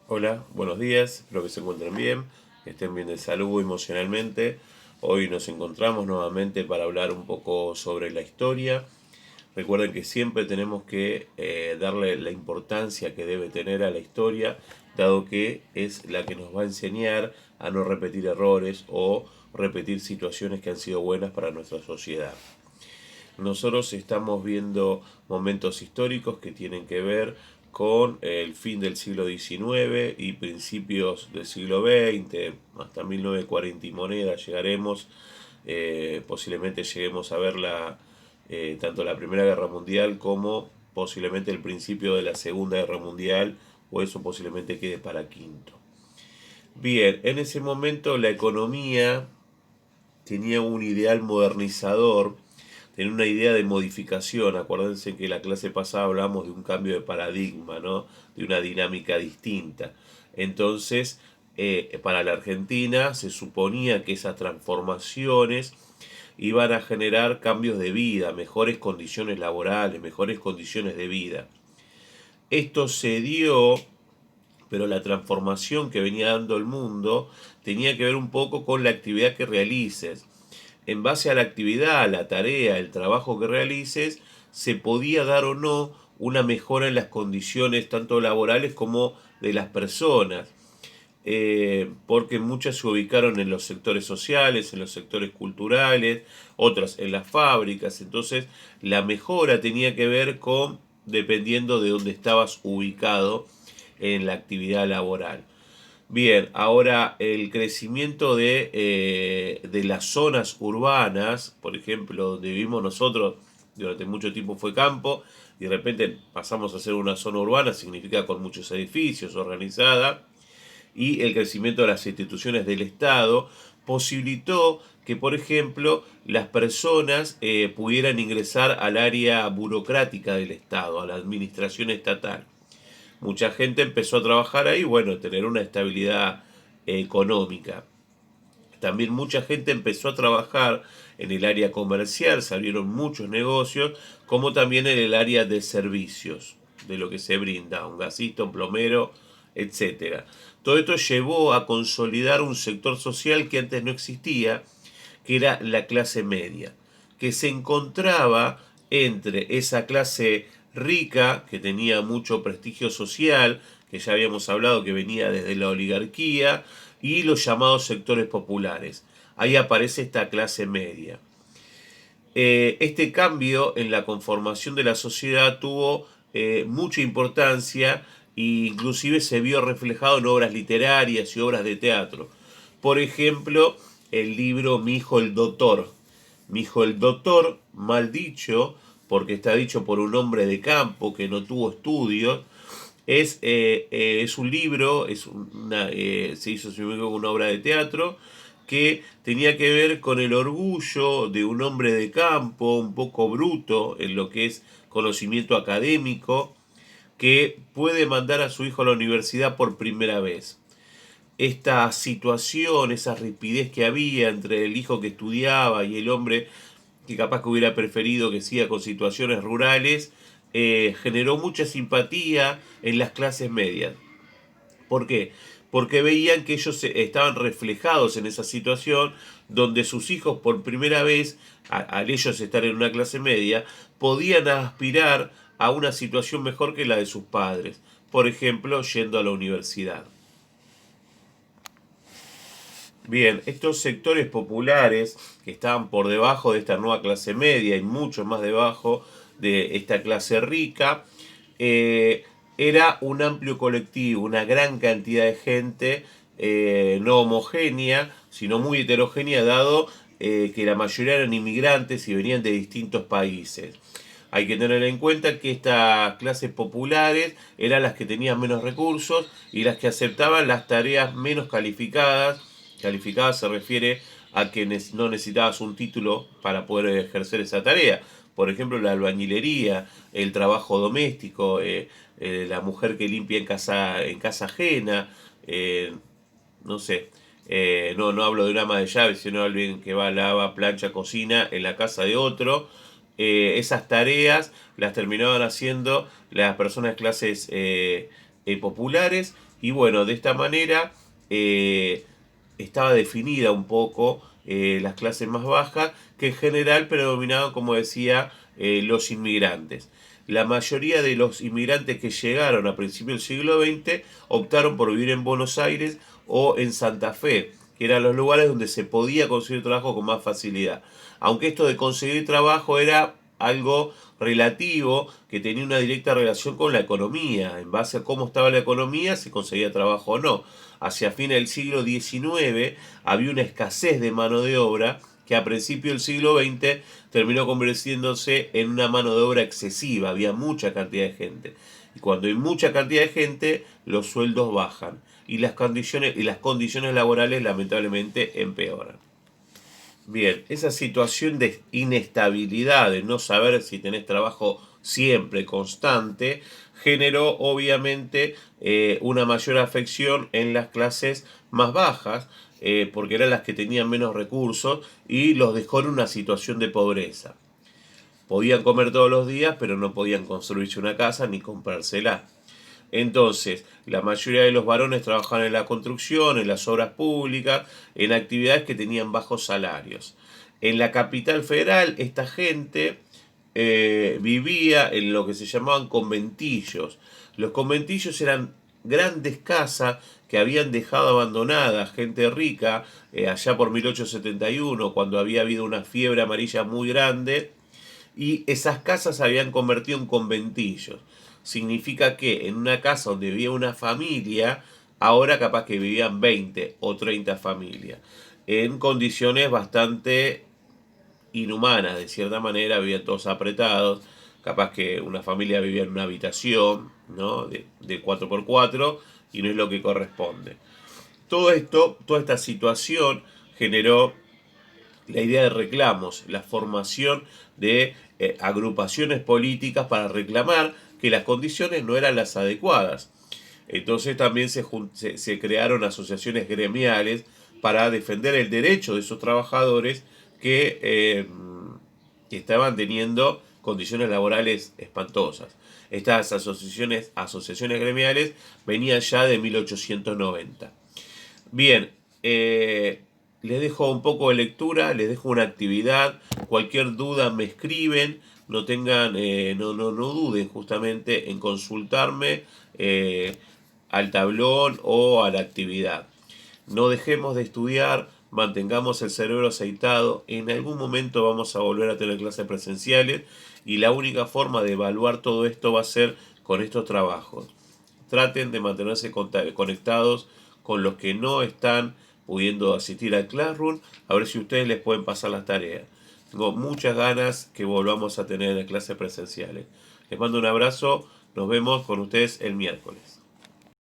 Hola, buenos días, espero que se encuentren bien, que estén bien de salud emocionalmente. Hoy nos encontramos nuevamente para hablar un poco sobre la historia. Recuerden que siempre tenemos que darle la importancia que debe tener a la historia, dado que es la que nos va a enseñar a no repetir errores o repetir situaciones que han sido buenas para nuestra sociedad. Nosotros estamos viendo momentos históricos que tienen que ver con el fin del siglo XIX y principios del siglo XX, hasta 1940 y moneda llegaremos, posiblemente lleguemos a ver tanto la Primera Guerra Mundial como posiblemente el principio de la Segunda Guerra Mundial, o eso posiblemente quede para quinto. Bien, en ese momento la economía tenía un ideal modernizador, tenía una idea de modificación. Acuérdense que la clase pasada hablamos de un cambio de paradigma, ¿no? De una dinámica distinta. Entonces, para la Argentina se suponía que esas transformaciones iban a generar cambios de vida, mejores condiciones laborales, mejores condiciones de vida. Esto se dio, pero la transformación que venía dando el mundo tenía que ver un poco con la actividad que realices. En base a la actividad, a la tarea, el trabajo que realices, se podía dar o no una mejora en las condiciones tanto laborales como de las personas. Porque muchas se ubicaron en los sectores sociales, en los sectores culturales, otras en las fábricas. Entonces, la mejora tenía que ver con dependiendo de dónde estabas ubicado en la actividad laboral. Bien, ahora el crecimiento de las zonas urbanas, por ejemplo, donde vivimos nosotros durante mucho tiempo fue campo, y de repente pasamos a ser una zona urbana, significa con muchos edificios, organizada, y el crecimiento de las instituciones del Estado posibilitó que, por ejemplo, las personas pudieran ingresar al área burocrática del Estado, a la administración estatal. Mucha gente empezó a trabajar ahí, bueno, tener una estabilidad económica. También mucha gente empezó a trabajar en el área comercial, se abrieron muchos negocios, como también en el área de servicios, de lo que se brinda, un gasista, un plomero, etcétera. Todo esto llevó a consolidar un sector social que antes no existía, que era la clase media, que se encontraba entre esa clase rica, que tenía mucho prestigio social, que ya habíamos hablado que venía desde la oligarquía, y los llamados sectores populares. Ahí aparece esta clase media. Este cambio en la conformación de la sociedad tuvo mucha importancia e inclusive se vio reflejado en obras literarias y obras de teatro. Por ejemplo, el libro Mi hijo el doctor. Mi hijo el doctor, mal dicho, porque está dicho por un hombre de campo que no tuvo estudios, es un libro, se hizo si no me equivoco, una obra de teatro que tenía que ver con el orgullo de un hombre de campo, un poco bruto en lo que es conocimiento académico, que puede mandar a su hijo a la universidad por primera vez. Esta situación, esa ripidez que había entre el hijo que estudiaba y el hombre que capaz que hubiera preferido que siga con situaciones rurales, generó mucha simpatía en las clases medias. ¿Por qué? Porque veían que ellos estaban reflejados en esa situación donde sus hijos por primera vez, al ellos estar en una clase media, podían aspirar a una situación mejor que la de sus padres. Por ejemplo, yendo a la universidad. Bien, estos sectores populares que estaban por debajo de esta nueva clase media y mucho más debajo de esta clase rica, eh, era un amplio colectivo, una gran cantidad de gente no homogénea, sino muy heterogénea, dado que la mayoría eran inmigrantes y venían de distintos países. Hay que tener en cuenta que estas clases populares eran las que tenían menos recursos y las que aceptaban las tareas menos calificadas. Calificada se refiere a que no necesitabas un título para poder ejercer esa tarea. Por ejemplo, la albañilería, el trabajo doméstico, la mujer que limpia en casa ajena, eh, no sé, no hablo de una ama de llaves, sino de alguien que va, lava, plancha, cocina en la casa de otro. Esas tareas las terminaban haciendo las personas de clases populares Y bueno, de esta manera estaba definida un poco las clases más bajas, que en general predominaban, como decía, los inmigrantes. La mayoría de los inmigrantes que llegaron a principios del siglo XX optaron por vivir en Buenos Aires o en Santa Fe, que eran los lugares donde se podía conseguir trabajo con más facilidad. Aunque esto de conseguir trabajo era algo relativo que tenía una directa relación con la economía. En base a cómo estaba la economía se conseguía trabajo o no. Hacia fines del siglo XIX había una escasez de mano de obra que a principios del siglo XX terminó convirtiéndose en una mano de obra excesiva. Había mucha cantidad de gente. Y cuando hay mucha cantidad de gente, los sueldos bajan. Y las condiciones laborales lamentablemente empeoran. Bien, esa situación de inestabilidad, de no saber si tenés trabajo siempre constante, generó obviamente una mayor afección en las clases más bajas, porque eran las que tenían menos recursos y los dejó en una situación de pobreza. Podían comer todos los días, pero no podían construirse una casa ni comprársela. Entonces, la mayoría de los varones trabajaban en la construcción, en las obras públicas, en actividades que tenían bajos salarios. En la capital federal, esta gente vivía en lo que se llamaban conventillos. Los conventillos eran grandes casas que habían dejado abandonadas gente rica allá por 1871, cuando había habido una fiebre amarilla muy grande, y esas casas se habían convertido en conventillos. Significa que en una casa donde vivía una familia, ahora capaz que vivían 20 o 30 familias, en condiciones bastante inhumanas, de cierta manera, vivían todos apretados, capaz que una familia vivía en una habitación, ¿no? de 4x4, y no es lo que corresponde. Todo esto, toda esta situación generó la idea de reclamos, la formación de agrupaciones políticas para reclamar que las condiciones no eran las adecuadas. Entonces también se crearon asociaciones gremiales para defender el derecho de esos trabajadores que estaban teniendo condiciones laborales espantosas. Estas asociaciones gremiales venían ya de 1890. Bien, les dejo un poco de lectura, les dejo una actividad. Cualquier duda me escriben, no tengan, no duden justamente en consultarme al tablón o a la actividad. No dejemos de estudiar, mantengamos el cerebro aceitado. En algún momento vamos a volver a tener clases presenciales y la única forma de evaluar todo esto va a ser con estos trabajos. Traten de mantenerse conectados con los que no están pudiendo asistir al Classroom, a ver si ustedes les pueden pasar las tareas. Tengo muchas ganas que volvamos a tener clases presenciales. Les mando un abrazo, nos vemos con ustedes el miércoles.